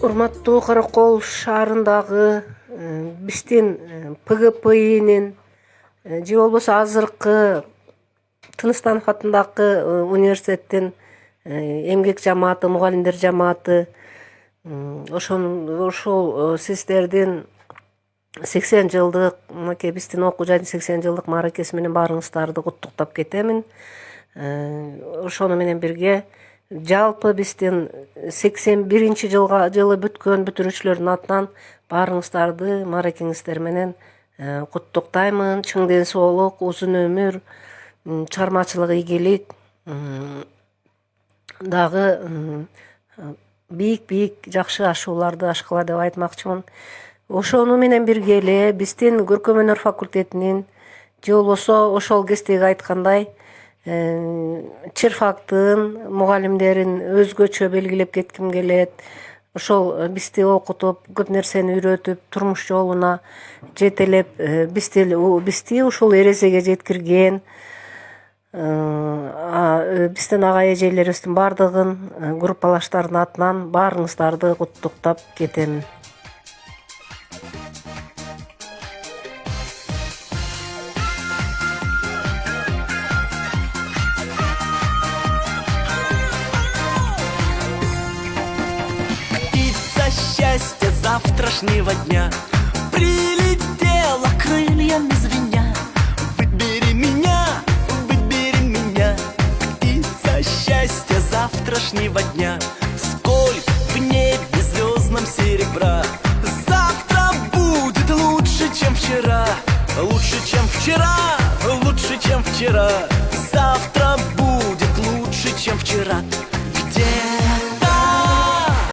Урматтуу Каракол шаарындагы биздин ПГПИнин же болбосо азыркы Тыныстанов атындагы университеттин эмгек жамааты, мугалимдер жамааты ошол сиздердин 80 жылдык мынакей биздин окуу жайдын 80 жылдык мааракеси менен баарыңыздарды куттуктап кетемин. Ошону менен бирге жалпы биздин 81-жылы бүткөн бүтүрүүчүлөрдүн атынан баарыңыздарды мааракеңиздер менен куттуктаймын. Чың ден соолук, узун өмүр, чыгармачылык ийгилик, дагы бийик жакшы ашууларды ашкыла деп айтмакчымын. Ошону менен бирге эле биздин көркөм өнөр факультетинин же болбосо ошол кездеги айткандай Черфактын мугалимдерин өзгөчө белгилеп кетким келет. Ошол бизди окутуп, көп нерсени үйрөтүп, турмуш жолуна жетелеп, бизди ушул эрезеге жеткирген биздин ага эжелерибиздин баардыгын группалаштардын атынан баарыңыздарды куттуктап кетемин. Счастье завтрашнего дня прилетела крыльями звеня. Выбери меня, птица счастья завтрашнего дня. Сколь в небе звездном серебра. Завтра будет лучше, чем вчера. Лучше, чем вчера, лучше, чем вчера.